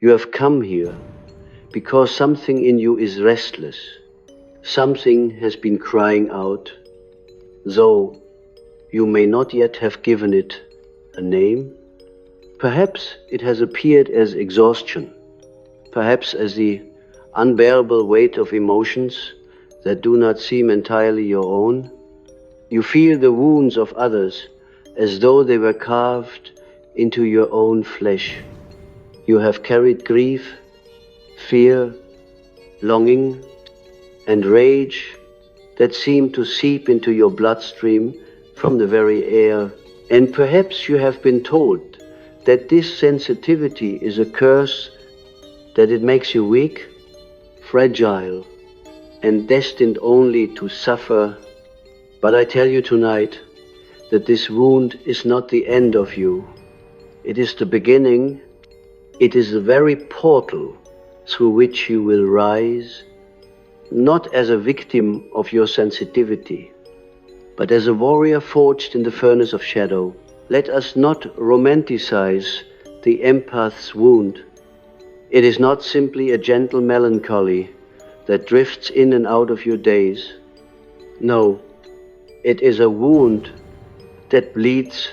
You have come here because something in you is restless. Something has been crying out, though you may not yet have given it a name. Perhaps it has appeared as exhaustion, perhaps as the unbearable weight of emotions that do not seem entirely your own. You feel the wounds of others as though they were carved into your own flesh. You have carried grief, fear, longing, and rage that seem to seep into your bloodstream from the very air. And perhaps you have been told that this sensitivity is a curse, that it makes you weak, fragile, and destined only to suffer. But I tell you tonight that this wound is not the end of you. It is the beginning. It is the very portal through which you will rise, not as a victim of your sensitivity, but as a warrior forged in the furnace of shadow. Let us not romanticize the empath's wound. It is not simply a gentle melancholy that drifts in and out of your days. No, it is a wound that bleeds,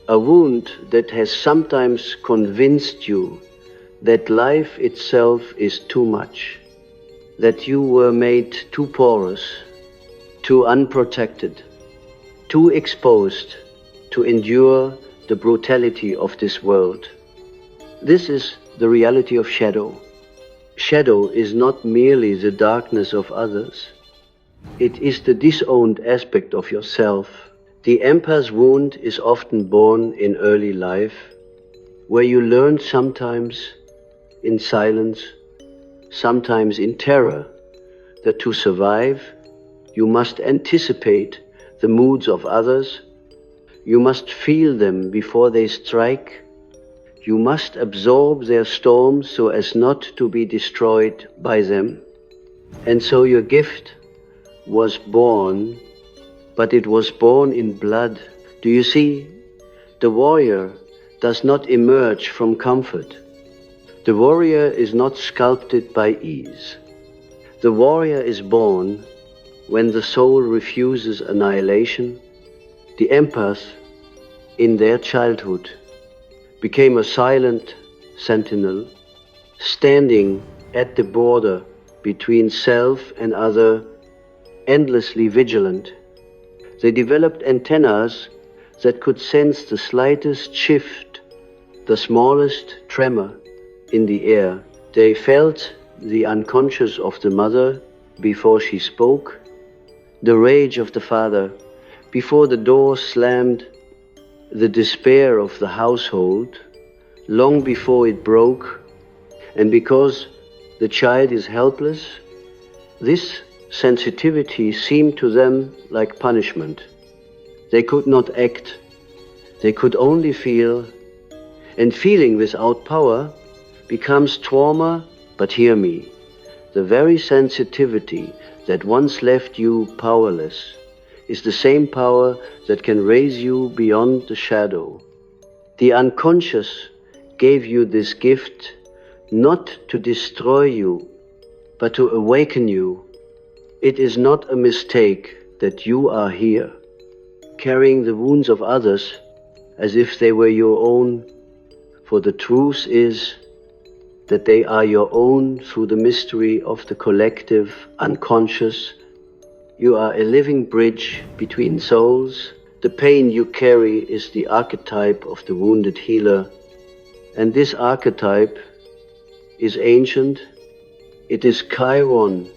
a wound that has sometimes convinced you that life itself is too much, that you were made too porous, too unprotected, too exposed to endure the brutality of this world. This is the reality of shadow. Shadow is not merely the darkness of others. It is the disowned aspect of yourself. The empath's wound is often born in early life, where you learn sometimes in silence, sometimes in terror, that to survive, you must anticipate the moods of others. You must feel them before they strike. You must absorb their storms so as not to be destroyed by them. And so your gift was born, but it was born in blood. Do you see? The warrior does not emerge from comfort. The warrior is not sculpted by ease. The warrior is born when the soul refuses annihilation. The empath, in their childhood, became a silent sentinel, standing at the border between self and other, endlessly vigilant. They developed antennas that could sense the slightest shift, the smallest tremor in the air. They felt the unconscious of the mother before she spoke, the rage of the father before the door slammed, the despair of the household long before it broke. And because the child is helpless, this sensitivity seemed to them like punishment. They could not act. They could only feel, and feeling without power becomes trauma. But hear me, the very sensitivity that once left you powerless is the same power that can raise you beyond the shadow. The unconscious gave you this gift not to destroy you, but to awaken you. It is not a mistake that you are here, carrying the wounds of others as if they were your own, for the truth is that they are your own through the mystery of the collective unconscious. You are a living bridge between souls. The pain you carry is the archetype of the wounded healer. And this archetype is ancient. It is Chiron,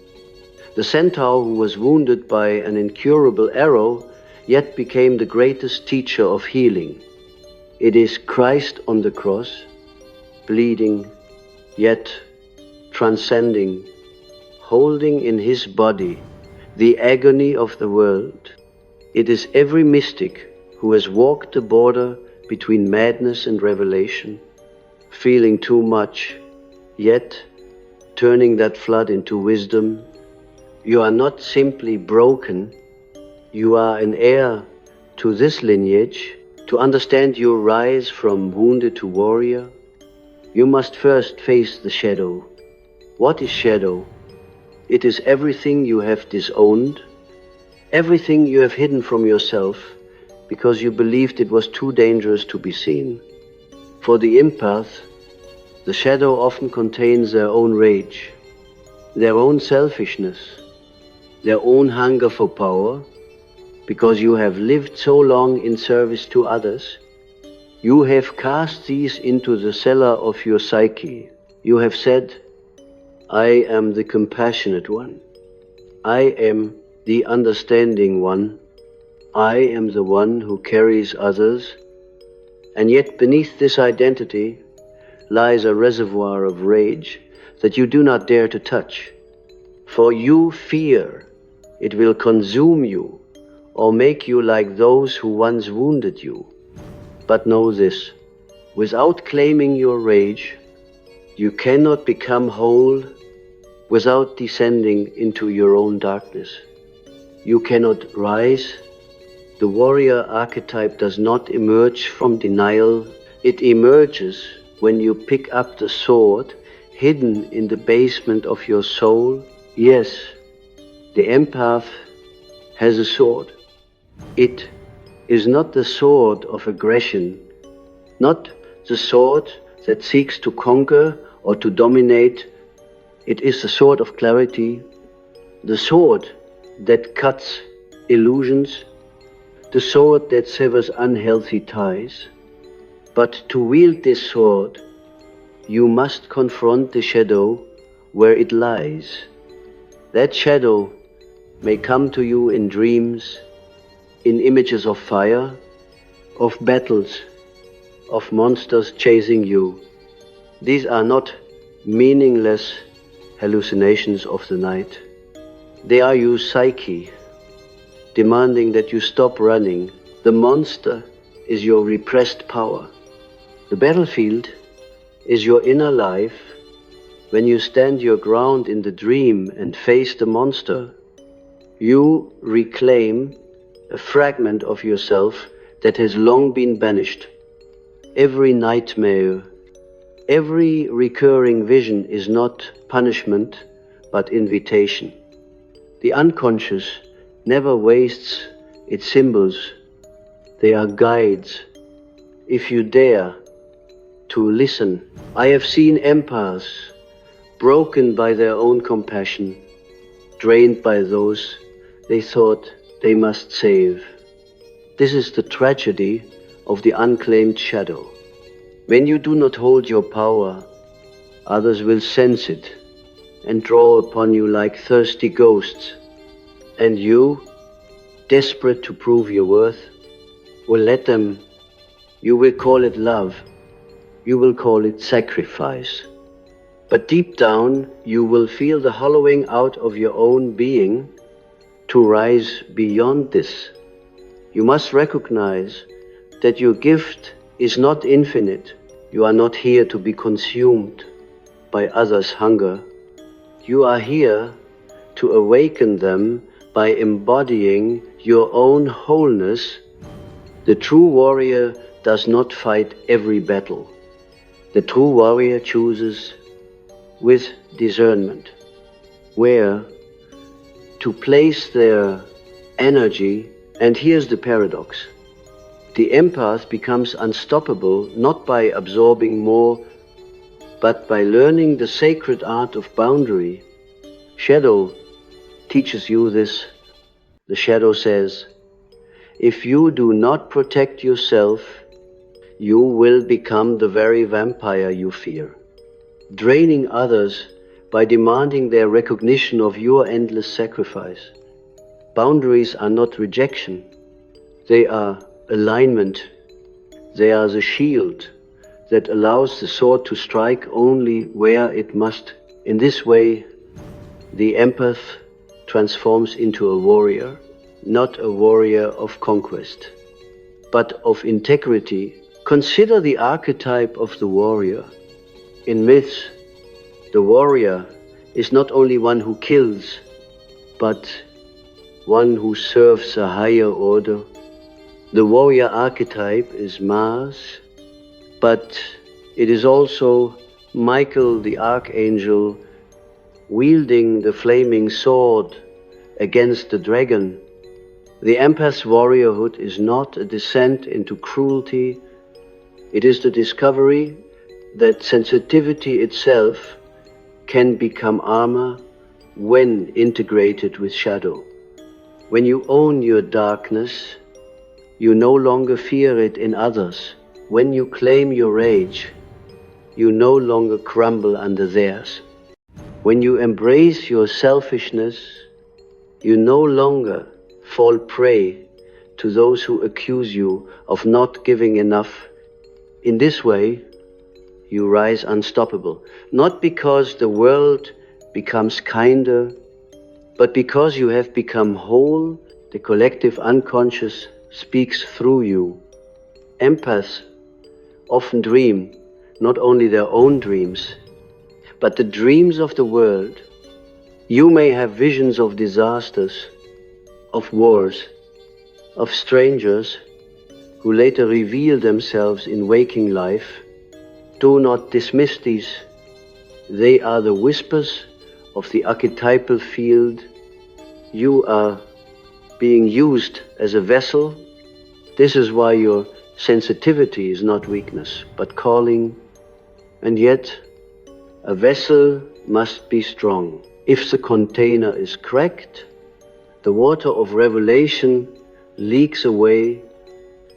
the centaur who was wounded by an incurable arrow, yet became the greatest teacher of healing. It is Christ on the cross, bleeding, yet transcending, holding in his body the agony of the world. It is every mystic who has walked the border between madness and revelation, feeling too much, yet turning that flood into wisdom. You are not simply broken, you are an heir to this lineage. To understand your rise from wounded to warrior, You must first face the shadow. What is shadow? It is everything you have disowned, everything you have hidden from yourself because you believed it was too dangerous to be seen. For the empath, the shadow often contains their own rage, their own selfishness, their own hunger for power, because you have lived so long in service to others. You have cast these into the cellar of your psyche. You have said, I am the compassionate one. I am the understanding one. I am the one who carries others. And yet beneath this identity lies a reservoir of rage that you do not dare to touch. For you fear it will consume you or make you like those who once wounded you. But know this, without claiming your rage, you cannot become whole without descending into your own darkness. You cannot rise. The warrior archetype does not emerge from denial. It emerges when you pick up the sword hidden in the basement of your soul. Yes, the empath has a sword. It is not the sword of aggression, not the sword that seeks to conquer or to dominate. It is the sword of clarity, the sword that cuts illusions, the sword that severs unhealthy ties. But to wield this sword, you must confront the shadow where it lies. That shadow may come to you in dreams, in images of fire, of battles, of monsters chasing you. These are not meaningless hallucinations of the night. They are your psyche, demanding that you stop running. The monster is your repressed power. The battlefield is your inner life. When you stand your ground in the dream and face the monster, you reclaim a fragment of yourself that has long been banished. Every nightmare, every recurring vision is not punishment, but invitation. The unconscious never wastes its symbols. They are guides. If you dare to listen, I have seen empaths broken by their own compassion, drained by those they thought they must save. This is the tragedy of the unclaimed shadow. When you do not hold your power, others will sense it and draw upon you like thirsty ghosts. And you, desperate to prove your worth, will let them. You will call it love. You will call it sacrifice. But deep down, you will feel the hollowing out of your own being to rise beyond this. You must recognize that your gift is not infinite. You are not here to be consumed by others' hunger. You are here to awaken them by embodying your own wholeness. The true warrior does not fight every battle. The true warrior chooses with discernment where to place their energy. And here's the paradox. The empath becomes unstoppable not by absorbing more, but by learning the sacred art of boundary. Shadow teaches you this. The shadow says, if you do not protect yourself, you will become the very vampire you fear, draining others by demanding their recognition of your endless sacrifice. Boundaries are not rejection. They are alignment. They are the shield that allows the sword to strike only where it must. In this way, the empath transforms into a warrior, not a warrior of conquest, but of integrity. Consider the archetype of the warrior. In myths, the warrior is not only one who kills, but one who serves a higher order. The warrior archetype is Mars, but it is also Michael the archangel wielding the flaming sword against the dragon. The empath's warriorhood is not a descent into cruelty. It is the discovery that sensitivity itself can become armor when integrated with shadow. When you own your darkness, you no longer fear it in others. When you claim your rage, you no longer crumble under theirs. When you embrace your selfishness, you no longer fall prey to those who accuse you of not giving enough. In this way, you rise unstoppable, not because the world becomes kinder, but because you have become whole. The collective unconscious speaks through you. Empaths often dream not only their own dreams, but the dreams of the world. You may have visions of disasters, of wars, of strangers who later reveal themselves in waking life. Do not dismiss these. They are the whispers of the archetypal field. You are being used as a vessel. This is why your sensitivity is not weakness, but calling. And yet, a vessel must be strong. If the container is cracked, the water of revelation leaks away,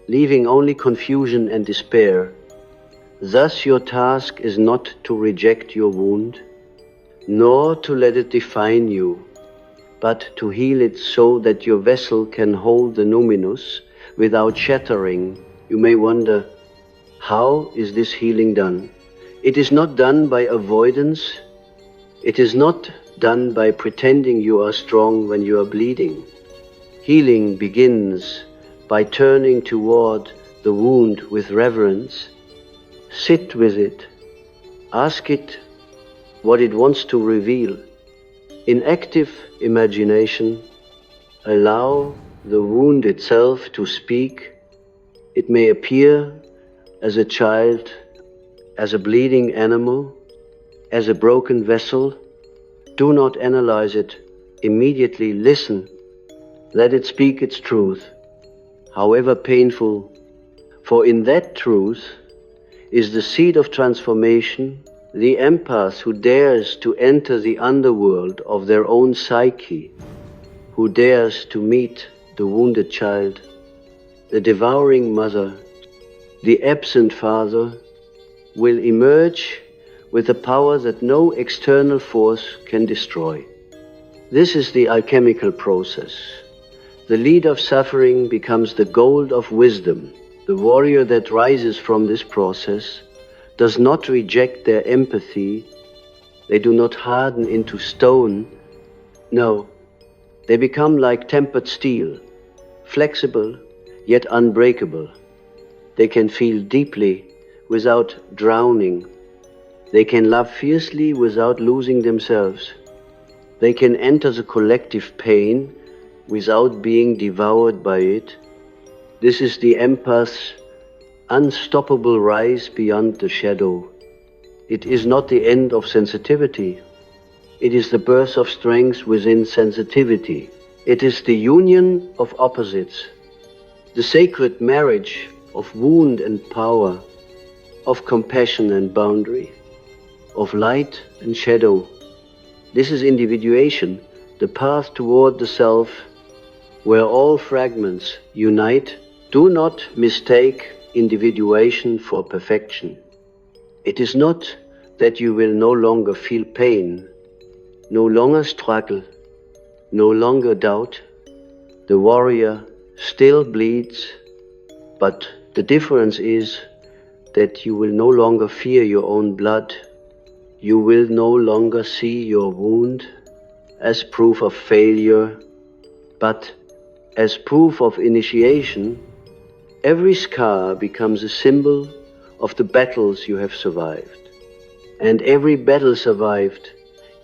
leaving only confusion and despair. Thus your task is not to reject your wound, nor to let it define you, but to heal it so that your vessel can hold the numinous without shattering. You may wonder, how is this healing done? It is not done by avoidance. It is not done by pretending you are strong when you are bleeding. Healing begins by turning toward the wound with reverence. Sit with it. Ask it what it wants to reveal. In active imagination, allow the wound itself to speak. It may appear as a child, as a bleeding animal, as a broken vessel. Do not analyze it. Immediately listen. Let it speak its truth, however painful, for in that truth is the seed of transformation. The empath who dares to enter the underworld of their own psyche, who dares to meet the wounded child, the devouring mother, the absent father, will emerge with a power that no external force can destroy. This is the alchemical process. The lead of suffering becomes the gold of wisdom. The warrior that rises from this process does not reject their empathy. They do not harden into stone. No, they become like tempered steel, flexible yet unbreakable. They can feel deeply without drowning. They can love fiercely without losing themselves. They can enter the collective pain without being devoured by it. This is the empath's unstoppable rise beyond the shadow. It is not the end of sensitivity. It is the birth of strength within sensitivity. It is the union of opposites, the sacred marriage of wound and power, of compassion and boundary, of light and shadow. This is individuation, the path toward the self, where all fragments unite. Do not mistake individuation for perfection. It is not that you will no longer feel pain, no longer struggle, no longer doubt. The warrior still bleeds, but the difference is that you will no longer fear your own blood. You will no longer see your wound as proof of failure, but as proof of initiation. Every scar becomes a symbol of the battles you have survived, and every battle survived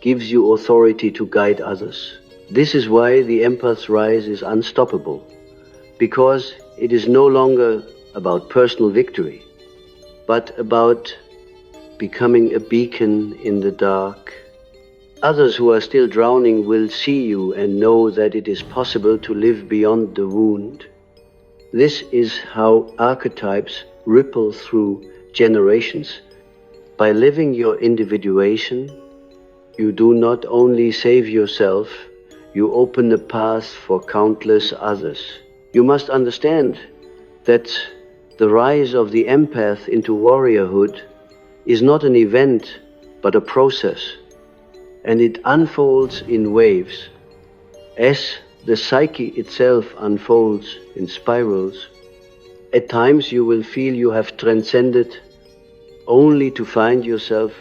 gives you authority to guide others. This is why the empath's rise is unstoppable, because it is no longer about personal victory, but about becoming a beacon in the dark. Others who are still drowning will see you and know that it is possible to live beyond the wound. This is how archetypes ripple through generations. By living your individuation, you do not only save yourself, you open the path for countless others. You must understand that the rise of the empath into warriorhood is not an event, but a process, and it unfolds in waves. As the psyche itself unfolds in spirals, at times you will feel you have transcended, only to find yourself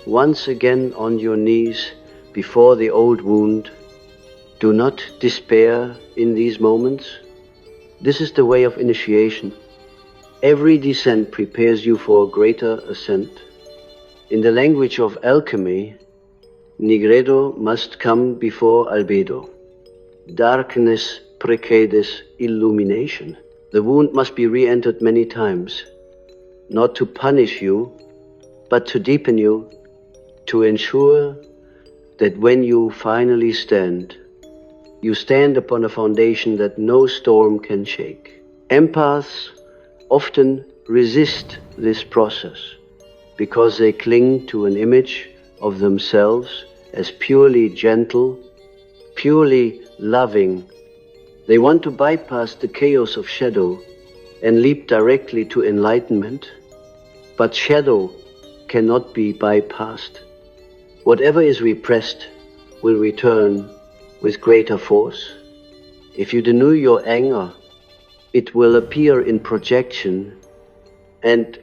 once again on your knees before the old wound. Do not despair in these moments. This is the way of initiation. Every descent prepares you for a greater ascent. In the language of alchemy, nigredo must come before albedo. Darkness precedes illumination. The wound must be re-entered many times, not to punish you, but to deepen you, to ensure that when you finally stand, you stand upon a foundation that no storm can shake. Empaths often resist this process because they cling to an image of themselves as purely gentle, purely loving. They want to bypass the chaos of shadow and leap directly to enlightenment, but shadow cannot be bypassed. Whatever is repressed will return with greater force. If you deny your anger, it will appear in projection, and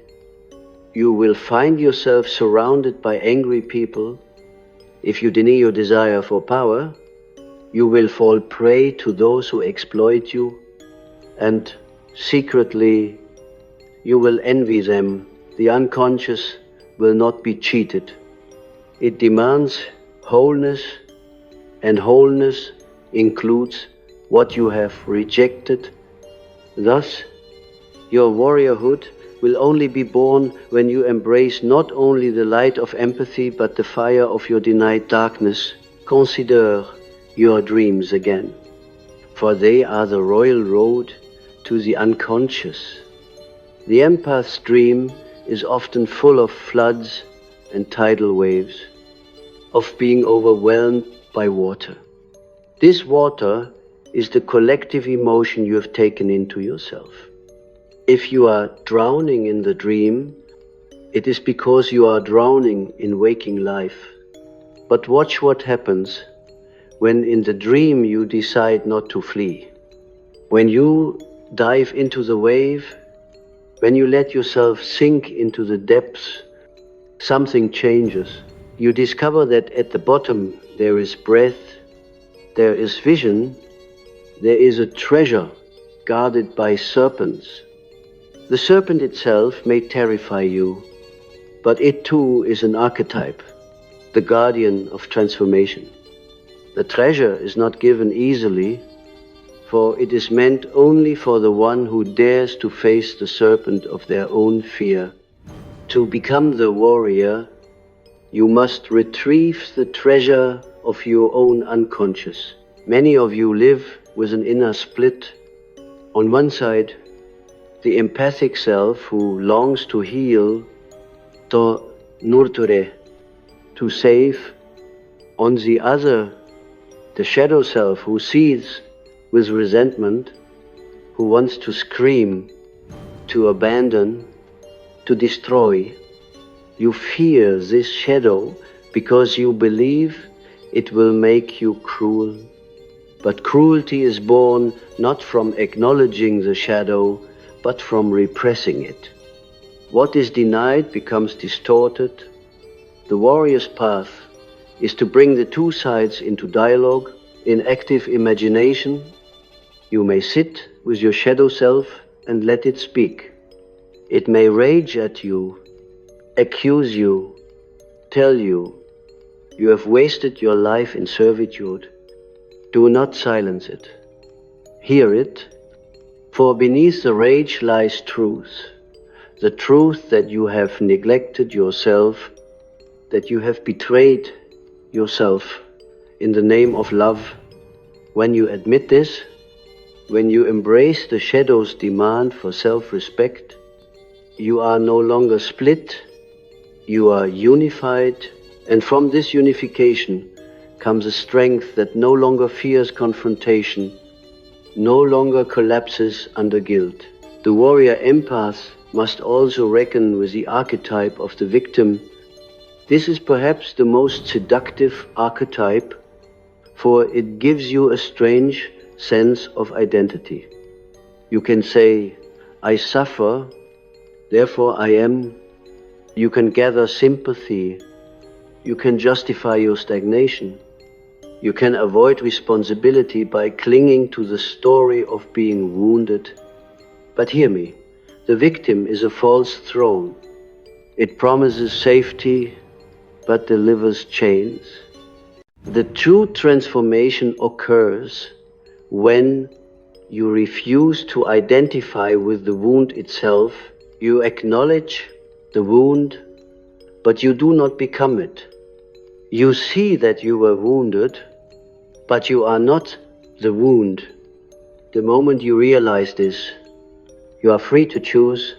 you will find yourself surrounded by angry people. If you deny your desire for power, you will fall prey to those who exploit you, and secretly you will envy them. The unconscious will not be cheated. It demands wholeness, and wholeness includes what you have rejected. Thus, your warriorhood will only be born when you embrace not only the light of empathy, but the fire of your denied darkness. Consider your dreams again, for they are the royal road to the unconscious. The empath's dream is often full of floods and tidal waves, of being overwhelmed by water. This water is the collective emotion you have taken into yourself. If you are drowning in the dream, it is because you are drowning in waking life. But watch what happens when in the dream you decide not to flee. When you dive into the wave, when you let yourself sink into the depths, something changes. You discover that at the bottom there is breath, there is vision, there is a treasure guarded by serpents. The serpent itself may terrify you, but it too is an archetype, the guardian of transformation. The treasure is not given easily, for it is meant only for the one who dares to face the serpent of their own fear. To become the warrior, you must retrieve the treasure of your own unconscious. Many of you live with an inner split. On one side, the empathic self who longs to heal, to nurture, to save. On the other, the shadow self who seethes with resentment, who wants to scream, to abandon, to destroy. You fear this shadow because you believe it will make you cruel. But cruelty is born not from acknowledging the shadow, but from repressing it. What is denied becomes distorted. The warrior's path is to bring the two sides into dialogue. In active imagination, you may sit with your shadow self and let it speak. It may rage at you, accuse you, tell you you have wasted your life in servitude. Do not silence it. Hear it, for beneath the rage lies truth. the truth that you have neglected yourself, that you have betrayed yourself in the name of love. When you admit this, when you embrace the shadow's demand for self-respect, you are no longer split, you are unified, and from this unification comes a strength that no longer fears confrontation, no longer collapses under guilt. The warrior empath must also reckon with the archetype of the victim. This is perhaps the most seductive archetype, for it gives you a strange sense of identity. You can say, I suffer, therefore I am. You can gather sympathy. You can justify your stagnation. You can avoid responsibility by clinging to the story of being wounded. But hear me, the victim is a false throne. It promises safety, but delivers chains. The true transformation occurs when you refuse to identify with the wound itself. You acknowledge the wound, but you do not become it. You see that you were wounded, but you are not the wound. The moment you realize this, you are free to choose.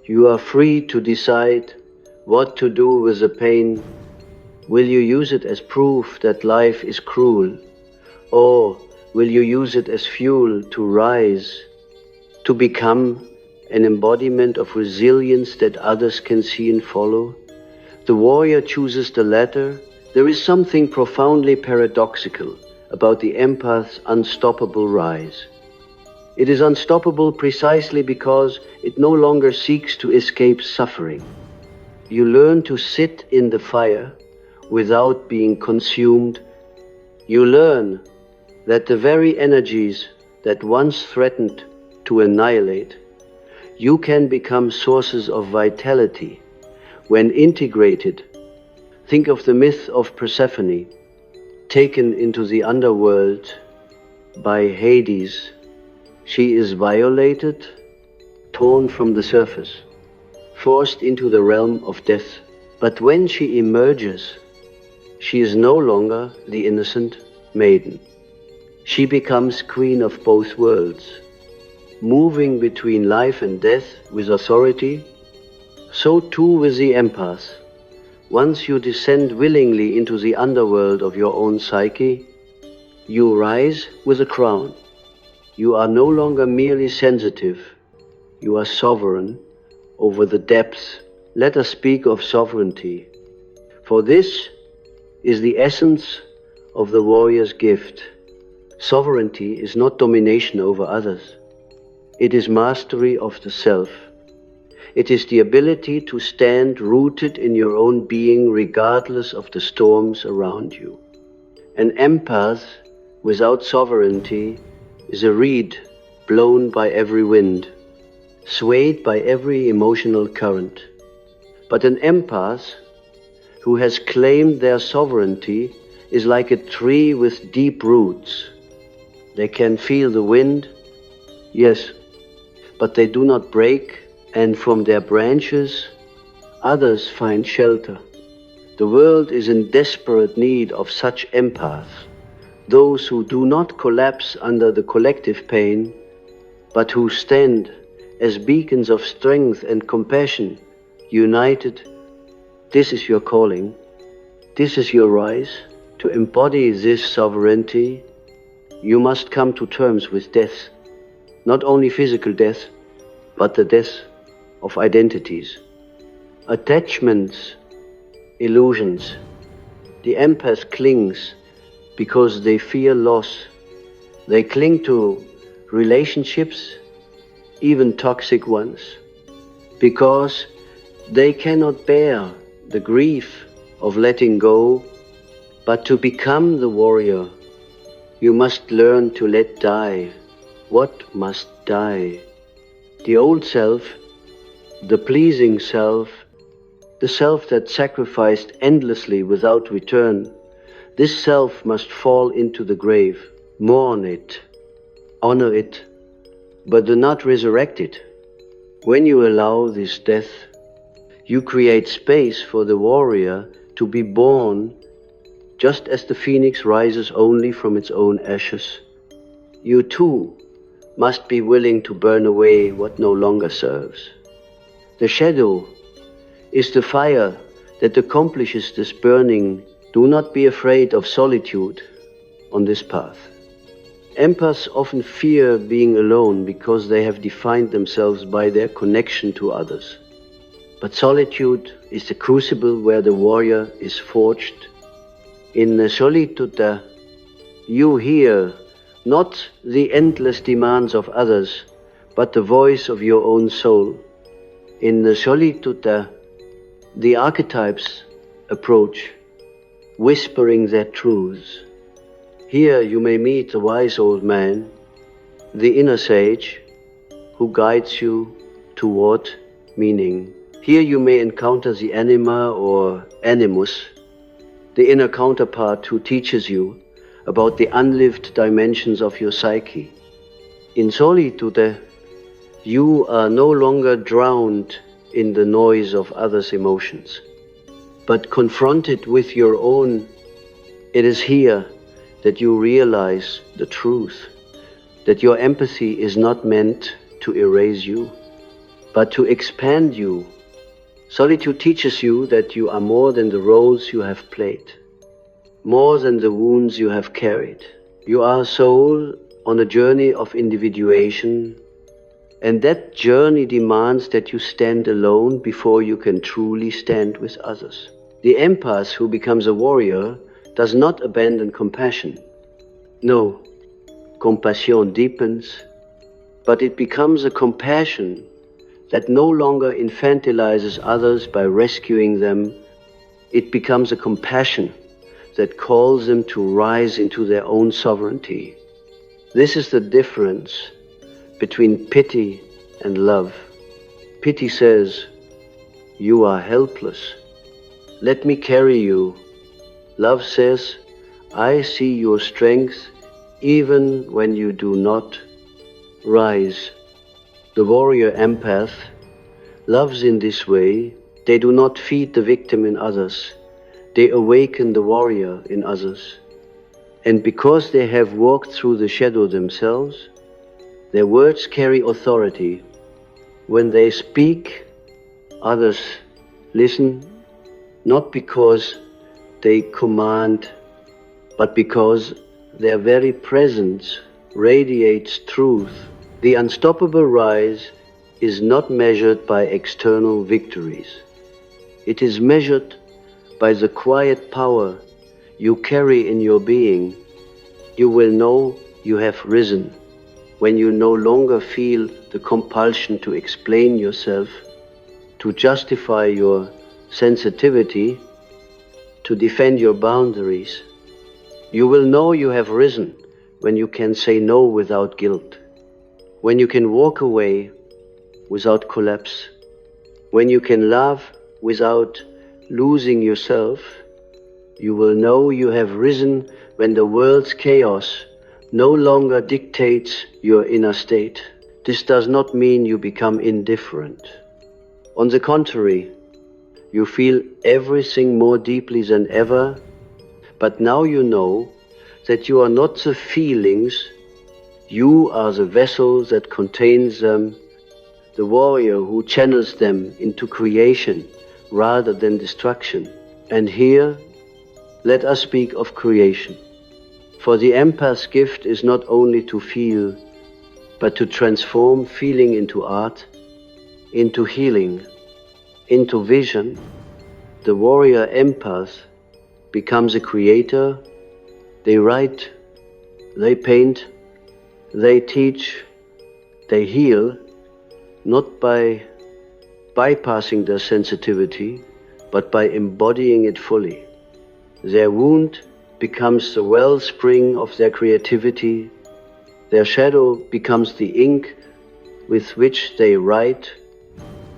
You are free to decide what to do with the pain. Will you use it as proof that life is cruel? Or will you use it as fuel to rise, to become an embodiment of resilience that others can see and follow? The warrior chooses the latter. There is something profoundly paradoxical about the empath's unstoppable rise. It is unstoppable precisely because it no longer seeks to escape suffering. You learn to sit in the fire without being consumed. You learn that the very energies that once threatened to annihilate, you can become sources of vitality when integrated. Think of the myth of Persephone, taken into the underworld by Hades. She is violated, torn from the surface, forced into the realm of death. But when she emerges, she is no longer the innocent maiden. She becomes queen of both worlds, moving between life and death with authority. So too with the empath. Once you descend willingly into the underworld of your own psyche, you rise with a crown. You are no longer merely sensitive. You are sovereign over the depths. Let us speak of sovereignty, for this is the essence of the warrior's gift. Sovereignty is not domination over others. It is mastery of the self. It is the ability to stand rooted in your own being regardless of the storms around you. An empath without sovereignty is a reed blown by every wind, swayed by every emotional current. But an empath who has claimed their sovereignty is like a tree with deep roots. They can feel the wind, yes, but they do not break, and from their branches others find shelter. The world is in desperate need of such empaths, those who do not collapse under the collective pain, but who stand as beacons of strength and compassion, united. This is your calling. This is your rise. To embody this sovereignty, you must come to terms with death, not only physical death, but the death of identities, attachments, illusions. The empath clings because they fear loss. They cling to relationships, even toxic ones, because they cannot bear the grief of letting go. But to become the warrior, you must learn to let die what must die. The old self, the pleasing self, the self that sacrificed endlessly without return, this self must fall into the grave. Mourn it, honor it, but do not resurrect it. When you allow this death, you create space for the warrior to be born, just as the phoenix rises only from its own ashes. You too must be willing to burn away what no longer serves. The shadow is the fire that accomplishes this burning. Do not be afraid of solitude on this path. Empaths often fear being alone because they have defined themselves by their connection to others. But solitude is the crucible where the warrior is forged. In the solitude, you hear not the endless demands of others, but the voice of your own soul. In the solitude, the archetypes approach, whispering their truths. Here you may meet the wise old man, the inner sage, who guides you toward meaning. Here you may encounter the anima or animus, the inner counterpart who teaches you about the unlived dimensions of your psyche. In solitude, you are no longer drowned in the noise of others' emotions, but confronted with your own. It is here that you realize the truth, that your empathy is not meant to erase you, but to expand you. Solitude teaches you that you are more than the roles you have played, more than the wounds you have carried. You are a soul on a journey of individuation, and that journey demands that you stand alone before you can truly stand with others. The empath who becomes a warrior does not abandon compassion. No, compassion deepens, but it becomes a compassion that no longer infantilizes others by rescuing them. It becomes a compassion that calls them to rise into their own sovereignty. This is the difference between pity and love. Pity says, "You are helpless. Let me carry you." Love says, "I see your strength even when you do not rise." The warrior empath loves in this way. They do not feed the victim in others. They awaken the warrior in others. And because they have walked through the shadow themselves, their words carry authority. When they speak, others listen, not because they command, but because their very presence radiates truth. The unstoppable rise is not measured by external victories. It is measured by the quiet power you carry in your being. You will know you have risen when you no longer feel the compulsion to explain yourself, to justify your sensitivity, to defend your boundaries. You will know you have risen when you can say no without guilt, when you can walk away without collapse, when you can laugh without losing yourself. You will know you have risen when the world's chaos no longer dictates your inner state. This does not mean you become indifferent. On the contrary, you feel everything more deeply than ever, but now you know that you are not the feelings, you are the vessel that contains them, the warrior who channels them into creation rather than destruction. And here, let us speak of creation. For the empath's gift is not only to feel, but to transform feeling into art, into healing, into vision. The warrior empath becomes a creator. They write, they paint, they teach, they heal, not by bypassing their sensitivity, but by embodying it fully. Their wound becomes the wellspring of their creativity. Their shadow becomes the ink with which they write.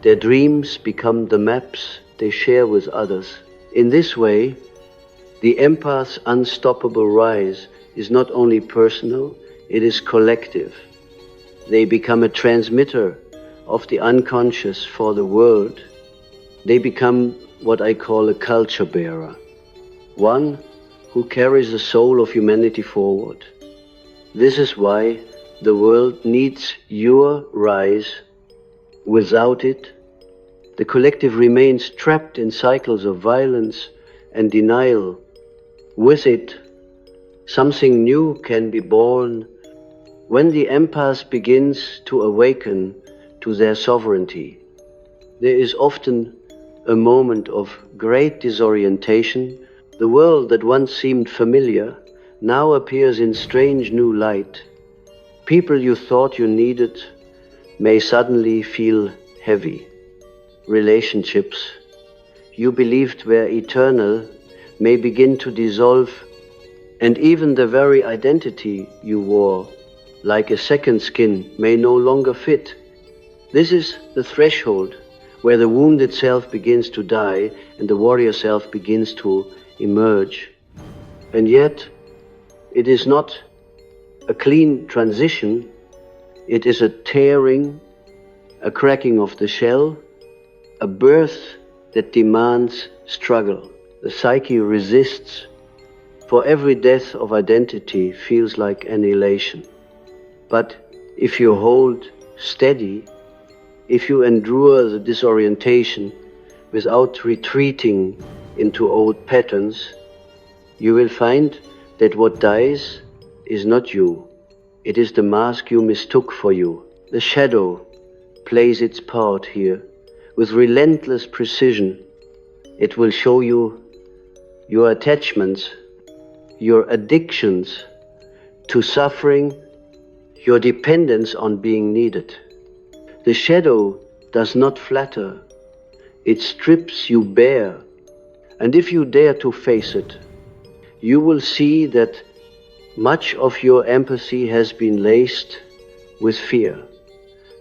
Their dreams become the maps they share with others. In this way, the empath's unstoppable rise is not only personal, it is collective. They become a transmitter of the unconscious for the world, they become what I call a culture bearer, one who carries the soul of humanity forward. This is why the world needs your rise. Without it, the collective remains trapped in cycles of violence and denial. With it, something new can be born when the empath begins to awaken to their sovereignty. There is often a moment of great disorientation. The world that once seemed familiar now appears in strange new light. People you thought you needed may suddenly feel heavy. Relationships you believed were eternal may begin to dissolve, and even the very identity you wore, like a second skin, may no longer fit. This is the threshold where the wounded self begins to die and the warrior self begins to emerge. And yet, it is not a clean transition, it is a tearing, a cracking of the shell, a birth that demands struggle. The psyche resists, for every death of identity feels like annihilation. But if you hold steady, if you endure the disorientation without retreating into old patterns, you will find that what dies is not you. It is the mask you mistook for you. The shadow plays its part here. With relentless precision, it will show you your attachments, your addictions to suffering, your dependence on being needed. The shadow does not flatter. It strips you bare. And if you dare to face it, you will see that much of your empathy has been laced with fear.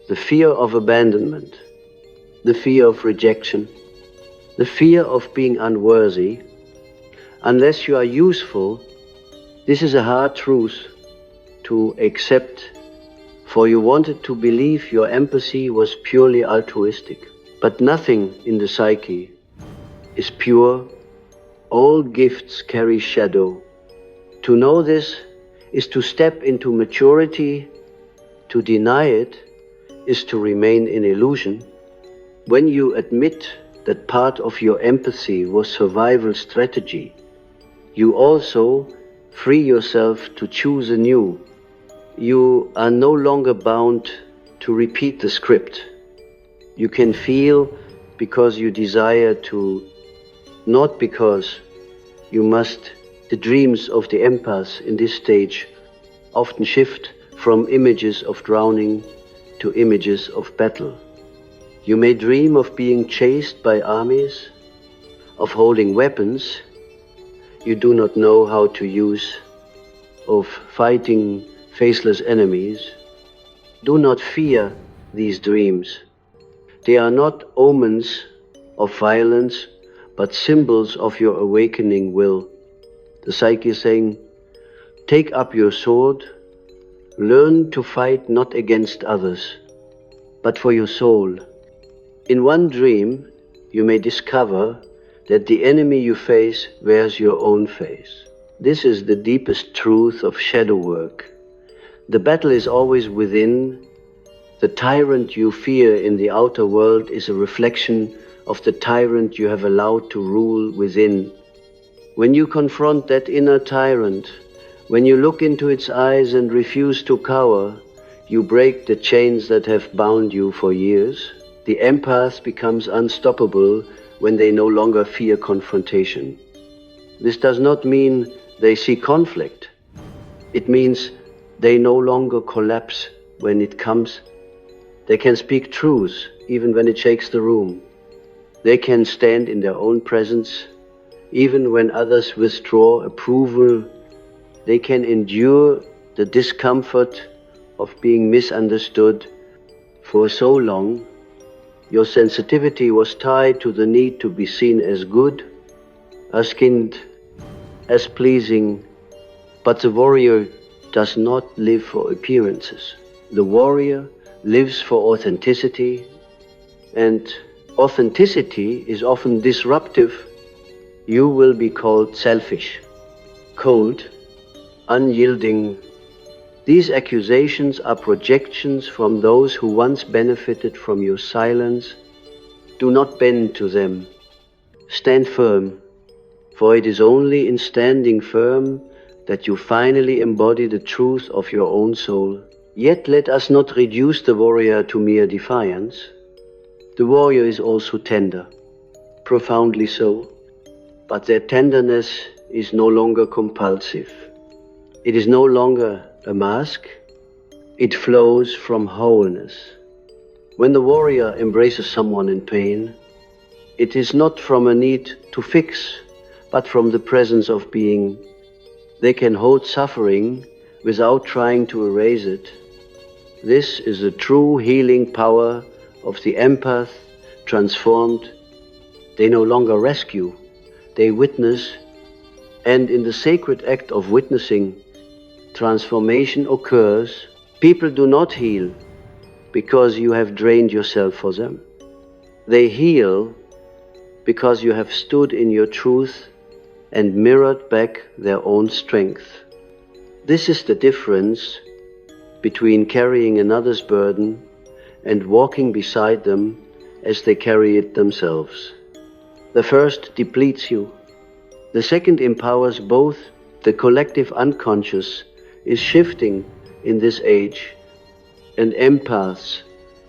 The fear of abandonment, the fear of rejection, the fear of being unworthy. Unless you are useful, this is a hard truth to accept, for you wanted to believe your empathy was purely altruistic. But nothing in the psyche is pure. All gifts carry shadow. To know this is to step into maturity. To deny it is to remain in illusion. When you admit that part of your empathy was survival strategy, you also free yourself to choose anew. You are no longer bound to repeat the script. You can feel because you desire to, not because you must. The dreams of the empath in this stage often shift from images of drowning to images of battle. You may dream of being chased by armies, of holding weapons you do not know how to use, of fighting faceless enemies. Do not fear these dreams. They are not omens of violence, but symbols of your awakening will. The psyche is saying, take up your sword, learn to fight not against others, but for your soul. In one dream, you may discover that the enemy you face wears your own face. This is the deepest truth of shadow work. The battle is always within. The tyrant you fear in the outer world is a reflection of the tyrant you have allowed to rule within. When you confront that inner tyrant, when you look into its eyes and refuse to cower, you break the chains that have bound you for years. The empath becomes unstoppable when they no longer fear confrontation. This does not mean they see conflict. It means they no longer collapse when it comes. They can speak truth even when it shakes the room. They can stand in their own presence even when others withdraw approval. They can endure the discomfort of being misunderstood. For so long, your sensitivity was tied to the need to be seen as good, as kind, as pleasing. But the warrior does not live for appearances. The warrior lives for authenticity, and authenticity is often disruptive. You will be called selfish, cold, unyielding. These accusations are projections from those who once benefited from your silence. Do not bend to them. Stand firm, for it is only in standing firm that you finally embody the truth of your own soul. Yet let us not reduce the warrior to mere defiance. The warrior is also tender, profoundly so, but their tenderness is no longer compulsive. It is no longer a mask. It flows from wholeness. When the warrior embraces someone in pain, it is not from a need to fix, but from the presence of being. They can hold suffering without trying to erase it. This is the true healing power of the empath transformed. They no longer rescue, they witness, and in the sacred act of witnessing, transformation occurs. People do not heal because you have drained yourself for them. They heal because you have stood in your truth and mirrored back their own strength. This is the difference between carrying another's burden and walking beside them as they carry it themselves. The first depletes you. The second empowers both. The collective unconscious is shifting in this age, and empaths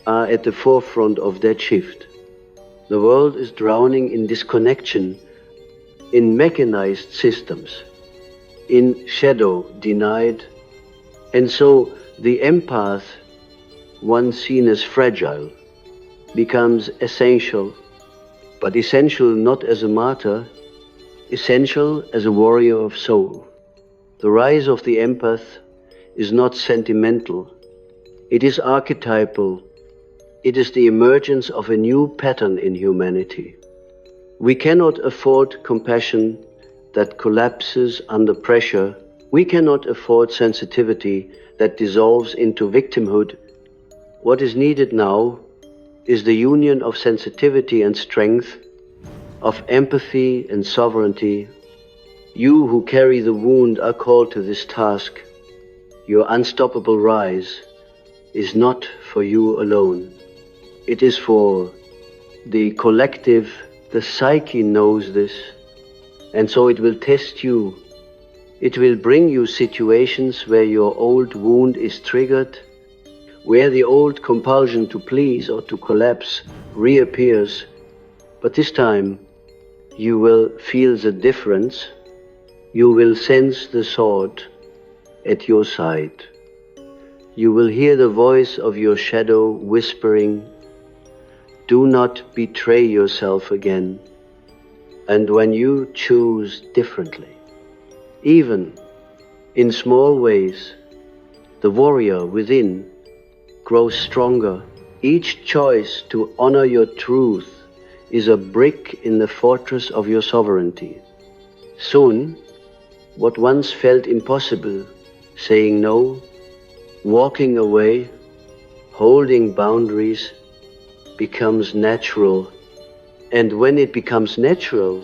are at the forefront of that shift. The world is drowning in disconnection, in mechanized systems, in shadow denied, and so the empath, once seen as fragile, becomes essential, but essential not as a martyr, essential as a warrior of soul. The rise of the empath is not sentimental, it is archetypal. It is the emergence of a new pattern in humanity. We cannot afford compassion that collapses under pressure. We cannot afford sensitivity that dissolves into victimhood. What is needed now is the union of sensitivity and strength, of empathy and sovereignty. You who carry the wound are called to this task. Your unstoppable rise is not for you alone. It is for the collective. The psyche knows this, and so it will test you. It will bring you situations where your old wound is triggered, where the old compulsion to please or to collapse reappears. But this time, you will feel the difference. You will sense the sword at your side. You will hear the voice of your shadow whispering, "Do not betray yourself again." And when you choose differently, even in small ways, the warrior within grows stronger. Each choice to honor your truth is a brick in the fortress of your sovereignty. Soon, what once felt impossible, saying no, walking away, holding boundaries, becomes natural. And when it becomes natural,